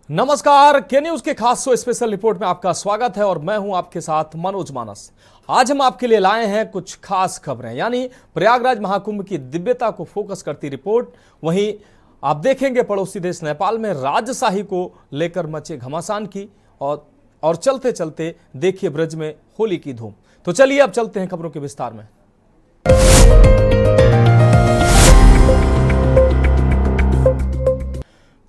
नमस्कार, के न्यूज के खास शो स्पेशल रिपोर्ट में आपका स्वागत है और मैं हूं आपके साथ मनोज मानस। आज हम आपके लिए लाए हैं कुछ खास खबरें, यानी प्रयागराज महाकुंभ की दिव्यता को फोकस करती रिपोर्ट। वहीं आप देखेंगे पड़ोसी देश नेपाल में राजशाही को लेकर मचे घमासान की और चलते चलते देखिए ब्रज में होली की धूम। तो चलिए अब चलते हैं खबरों के विस्तार में।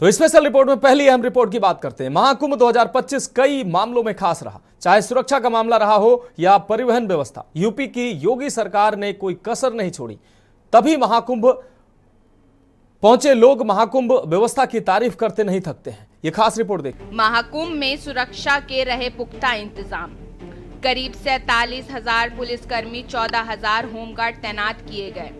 तो स्पेशल रिपोर्ट में पहली अहम रिपोर्ट की बात करते हैं। महाकुंभ 2025 कई मामलों में खास रहा, चाहे सुरक्षा का मामला रहा हो या परिवहन व्यवस्था। यूपी की योगी सरकार ने कोई कसर नहीं छोड़ी, तभी महाकुंभ पहुंचे लोग महाकुंभ व्यवस्था की तारीफ करते नहीं थकते हैं। ये खास रिपोर्ट देखिए। महाकुंभ में सुरक्षा के रहे पुख्ता इंतजाम। करीब 47,000 पुलिसकर्मी, 14,000 होमगार्ड तैनात किए गए।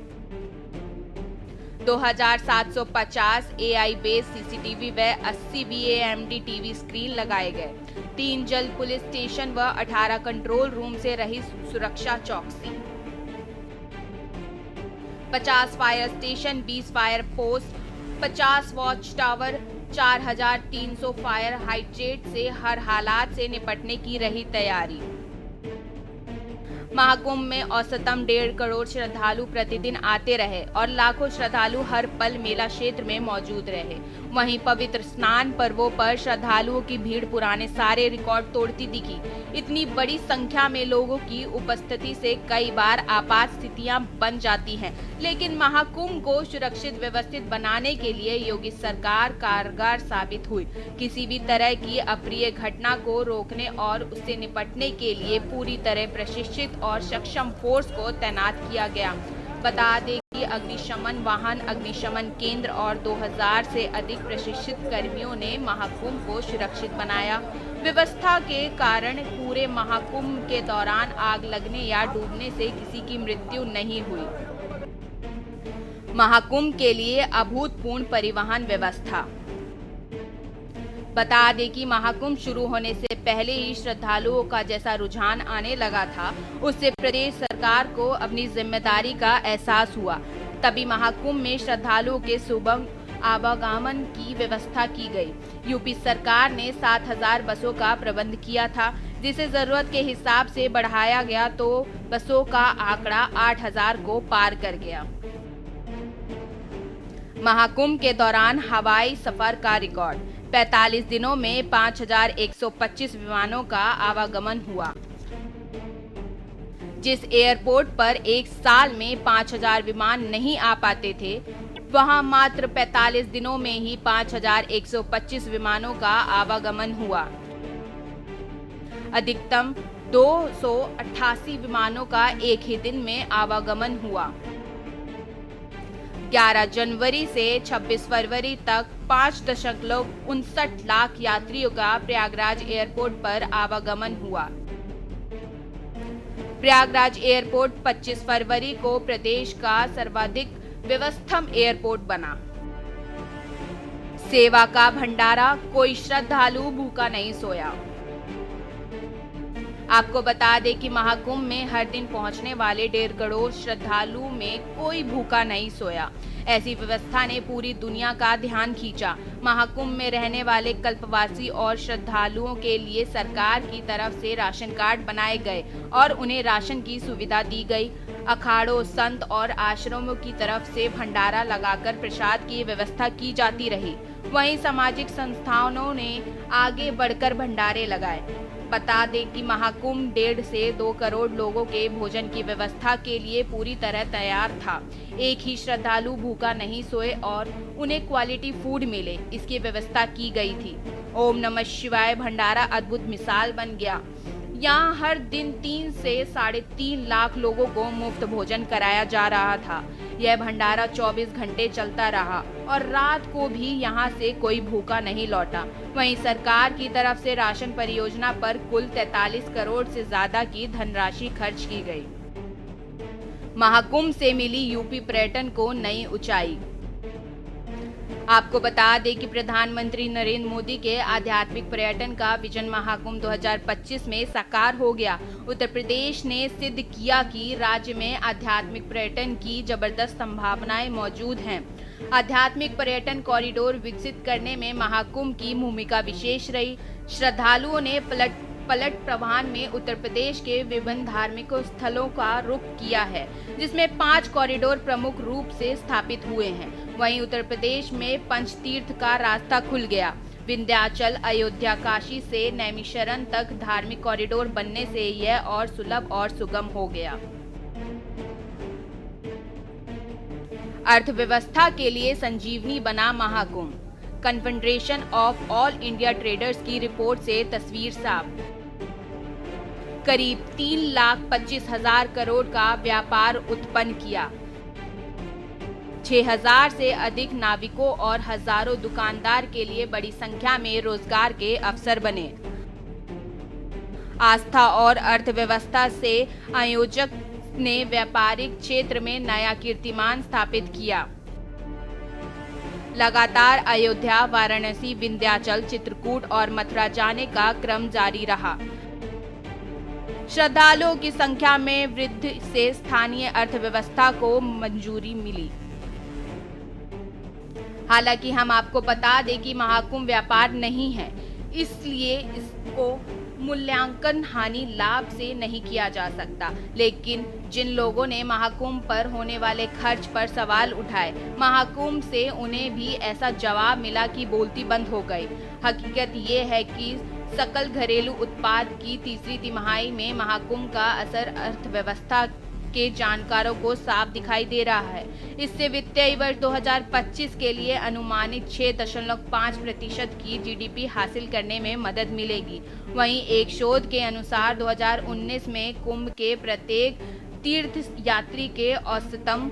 2,750 AI बेस सीसीटीवी व 80 VAMD टीवी स्क्रीन लगाए गए। 3 जल पुलिस स्टेशन व 18 कंट्रोल रूम से रही सुरक्षा चौकसी। 50 fire station, 20 fire post, 50 watch tower, 4,300 fire hydrate से हर हालात से निपटने की रही तैयारी। महाकुंभ में औसतम 1.5 करोड़ श्रद्धालु प्रतिदिन आते रहे और लाखों श्रद्धालु हर पल मेला क्षेत्र में मौजूद रहे। वहीं पवित्र स्नान पर्वों पर श्रद्धालुओं की भीड़ पुराने सारे रिकॉर्ड तोड़ती दिखी। इतनी बड़ी संख्या में लोगों की उपस्थिति से कई बार आपात स्थितियां बन जाती हैं, लेकिन महाकुंभ को सुरक्षित व्यवस्थित बनाने के लिए योगी सरकार कारगर साबित हुई। किसी भी तरह की अप्रिय घटना को रोकने और उससे निपटने के लिए पूरी तरह प्रशिक्षित और सक्षम फोर्स को तैनात किया गया। बता दें कि अग्निशमन वाहन, अग्निशमन केंद्र और 2000 से अधिक प्रशिक्षित कर्मियों ने महाकुंभ को सुरक्षित बनाया। व्यवस्था के कारण पूरे महाकुंभ के दौरान आग लगने या डूबने से किसी की मृत्यु नहीं हुई। महाकुंभ के लिए अभूतपूर्व परिवहन व्यवस्था। बता दें कि महाकुंभ शुरू होने से पहले ही श्रद्धालुओं का जैसा रुझान आने लगा था, उससे प्रदेश सरकार को अपनी जिम्मेदारी का एहसास हुआ। तभी महाकुंभ में श्रद्धालुओं के सुगम आवागमन की व्यवस्था की गई। यूपी सरकार ने 7,000 बसों का प्रबंध किया था, जिसे जरूरत के हिसाब से बढ़ाया गया तो बसों का आंकड़ा 8,000 को पार कर गया। महाकुंभ के दौरान हवाई सफर का रिकॉर्ड। 45 दिनों में 5,125 विमानों का आवागमन हुआ। जिस एयरपोर्ट पर एक साल में 5,000 विमान नहीं आ पाते थे, वहां मात्र 45 दिनों में ही 5,125 विमानों का आवागमन हुआ। अधिकतम 288 विमानों का एक ही दिन में आवागमन हुआ। 11 जनवरी से 26 फरवरी तक 5.59 लाख यात्रियों का प्रयागराज एयरपोर्ट पर आवागमन हुआ। प्रयागराज एयरपोर्ट 25 फरवरी को प्रदेश का सर्वाधिक व्यवस्थम एयरपोर्ट बना। सेवा का भंडारा, कोई श्रद्धालु भूखा नहीं सोया। आपको बता दें कि महाकुंभ में हर दिन पहुंचने वाले 1.5 करोड़ श्रद्धालुओं में कोई भूखा नहीं सोया। ऐसी व्यवस्था ने पूरी दुनिया का ध्यान खींचा। महाकुंभ में रहने वाले कल्पवासी और श्रद्धालुओं के लिए सरकार की तरफ से राशन कार्ड बनाए गए और उन्हें राशन की सुविधा दी गई। अखाड़ों, संत और आश्रमों की तरफ से भंडारा लगाकर प्रसाद की व्यवस्था की जाती रही। वहीं सामाजिक संस्थाओं ने आगे बढ़कर भंडारे लगाए। बता दें कि महाकुंभ 1.5 से 2 करोड़ लोगों के भोजन की व्यवस्था के लिए पूरी तरह तैयार था। एक ही श्रद्धालु भूखा नहीं सोए और उन्हें क्वालिटी फूड मिले, इसकी व्यवस्था की गई थी। ओम नमः शिवाय भंडारा अद्भुत मिसाल बन गया। यहाँ हर दिन 3 से 3.5 लाख लोगों को मुफ्त भोजन कराया जा रहा था। यह भंडारा 24 घंटे चलता रहा और रात को भी यहाँ से कोई भूखा नहीं लौटा। वहीं सरकार की तरफ से राशन परियोजना पर कुल 43 करोड़ से ज्यादा की धनराशि खर्च की गई। महाकुंभ से मिली यूपी पर्यटन को नई ऊंचाई। आपको बता दें कि प्रधानमंत्री नरेंद्र मोदी के आध्यात्मिक पर्यटन का विजन महाकुंभ 2025 में साकार हो गया। उत्तर प्रदेश ने सिद्ध किया कि राज्य में आध्यात्मिक पर्यटन की जबरदस्त संभावनाएं मौजूद हैं। आध्यात्मिक पर्यटन कॉरिडोर विकसित करने में महाकुंभ की भूमिका विशेष रही। श्रद्धालुओं ने पलट प्रवाहन में उत्तर प्रदेश के विभिन्न धार्मिक स्थलों का रुख किया है, जिसमें 5 कॉरिडोर प्रमुख रूप से स्थापित हुए हैं। वहीं उत्तर प्रदेश में पंचतीर्थ का रास्ता खुल गया। विंध्याचल, अयोध्या, काशी से नैमिषारण्य तक धार्मिक कॉरिडोर बनने से यह और सुलभ और सुगम हो गया। अर्थव्यवस्था के लिए संजीवनी बना Mahakumbh. Confederation of all India traders की रिपोर्ट से तस्वीर साफ। करीब 3,25,000 करोड़ का व्यापार उत्पन्न किया। 6,000 से अधिक नाविकों और हजारों दुकानदार के लिए बड़ी संख्या में रोजगार के अवसर बने। आस्था और अर्थव्यवस्था से आयोजक ने व्यापारिक क्षेत्र में नया कीर्तिमान स्थापित किया। लगातार अयोध्या, वाराणसी, विंध्याचल, चित्रकूट और मथुरा जाने का क्रम जारी रहा। श्रद्धालुओं की संख्या में वृद्धि से स्थानीय अर्थव्यवस्था को मंजूरी मिली। हालांकि हम आपको बता दें कि महाकुंभ व्यापार नहीं है, इसलिए इसको मूल्यांकन हानि लाभ से नहीं किया जा सकता। लेकिन जिन लोगों ने महाकुंभ पर होने वाले खर्च पर सवाल उठाए, महाकुंभ से उन्हें भी ऐसा जवाब मिला कि बोलती बंद हो गई। हकीकत ये है कि सकल घरेलू उत्पाद की तीसरी तिमाही में महाकुंभ का असर अर्थव्यवस्था के जानकारों को साफ दिखाई दे रहा है। इससे वित्तीय वर्ष 2025 के लिए अनुमानित 6.5% की जीडीपी हासिल करने में मदद मिलेगी। वहीं एक शोध के अनुसार 2019 में कुंभ के प्रत्येक तीर्थ यात्री के औसतन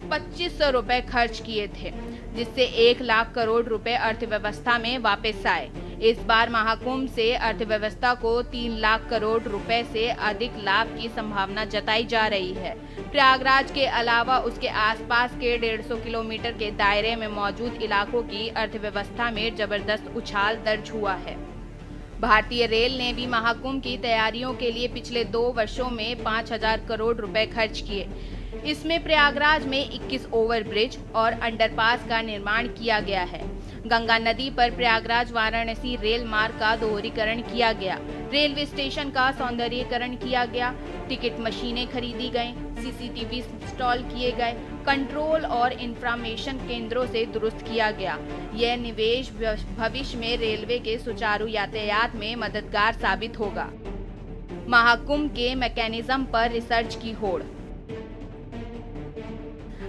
2,500 रुपए खर्च किए थे, जिससे 1 लाख करोड़ रुपए अर्थव्यवस्था में वापस आए। इस बार महाकुंभ से अर्थव्यवस्था को 3 लाख करोड़ रुपए से अधिक लाभ की संभावना जताई जा रही है। प्रयागराज के अलावा उसके आसपास के 150 किलोमीटर के दायरे में मौजूद इलाकों की अर्थव्यवस्था में जबरदस्त उछाल दर्ज हुआ है। भारतीय रेल ने भी महाकुंभ की तैयारियों के लिए पिछले 2 वर्षों में 5,000 करोड़ रुपए खर्च किए। इसमें प्रयागराज में 21 ओवरब्रिज और अंडरपास का निर्माण किया गया है। गंगा नदी पर प्रयागराज वाराणसी रेल मार्ग का दोहरीकरण किया गया। रेलवे स्टेशन का सौंदर्यीकरण किया गया। टिकट मशीनें खरीदी गईं, सीसीटीवी इंस्टॉल किए गए, कंट्रोल और इंफॉर्मेशन केंद्रों से दुरुस्त किया गया। यह निवेश भविष्य में रेलवे के सुचारू यातायात में मददगार साबित होगा। महाकुंभ के मैकेनिज्म पर रिसर्च की होड़।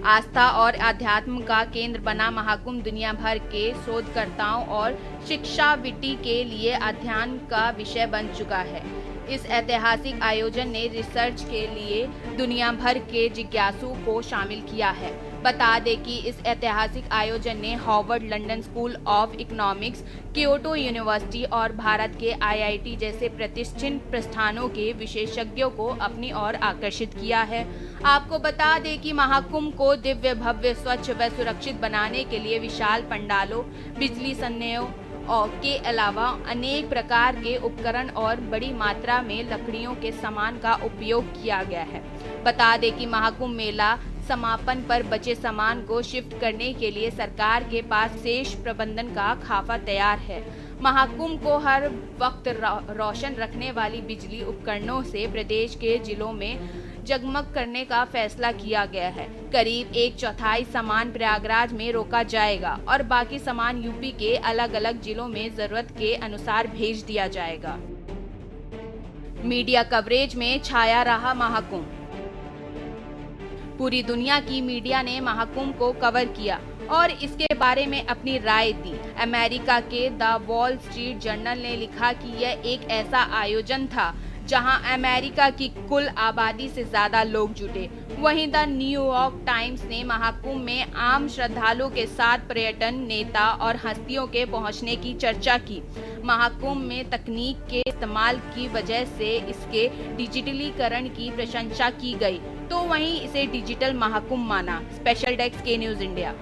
आस्था और अध्यात्म का केंद्र बना महाकुंभ दुनिया भर के शोधकर्ताओं और शिक्षाविदों के लिए अध्ययन का विषय बन चुका है। इस ऐतिहासिक आयोजन ने रिसर्च के लिए दुनिया भर के जिज्ञासु को शामिल किया है। बता दें कि इस ऐतिहासिक आयोजन ने Harvard, London school of economics, Kyoto university और भारत के आईआईटी जैसे प्रतिष्ठित प्रतिष्ठानों के विशेषज्ञों को अपनी ओर आकर्षित किया है। आपको बता दें कि महाकुंभ को दिव्य, भव्य, स्वच्छ व सुरक्षित बनाने के लिए विशाल पंडालों, बिजली संयंत्रों और के अलावा अनेक प्रकार के उपकरण और बड़ी मात्रा में लकड़ियों के सामान का उपयोग किया गया है। बता दें कि महाकुंभ मेला समापन पर बचे सामान को शिफ्ट करने के लिए सरकार के पास शेष प्रबंधन का खाका तैयार है। महाकुंभ को हर वक्त रोशन रखने वाली बिजली उपकरणों से प्रदेश के जिलों में जगमग करने का फैसला किया गया है। करीब 1/4 सामान प्रयागराज में रोका जाएगा और बाकी सामान यूपी के अलग अलग जिलों में जरूरत के अनुसार भेज दिया जाएगा। मीडिया कवरेज में छाया रहा महाकुंभ। पूरी दुनिया की मीडिया ने महाकुंभ को कवर किया और इसके बारे में अपनी राय दी। अमेरिका के द वॉल स्ट्रीट जर्नल ने लिखा कि यह एक ऐसा आयोजन था जहां अमेरिका की कुल आबादी से ज्यादा लोग जुटे। वहीं द न्यूयॉर्क टाइम्स ने महाकुंभ में आम श्रद्धालुओं के साथ पर्यटन नेता और हस्तियों के पहुंचने की चर्चा की। महाकुंभ में तकनीक के इस्तेमाल की वजह से इसके डिजिटलीकरण की प्रशंसा की गई, तो वहीं इसे डिजिटल महाकुंभ माना। स्पेशल डेस्क के न्यूज़ इंडिया।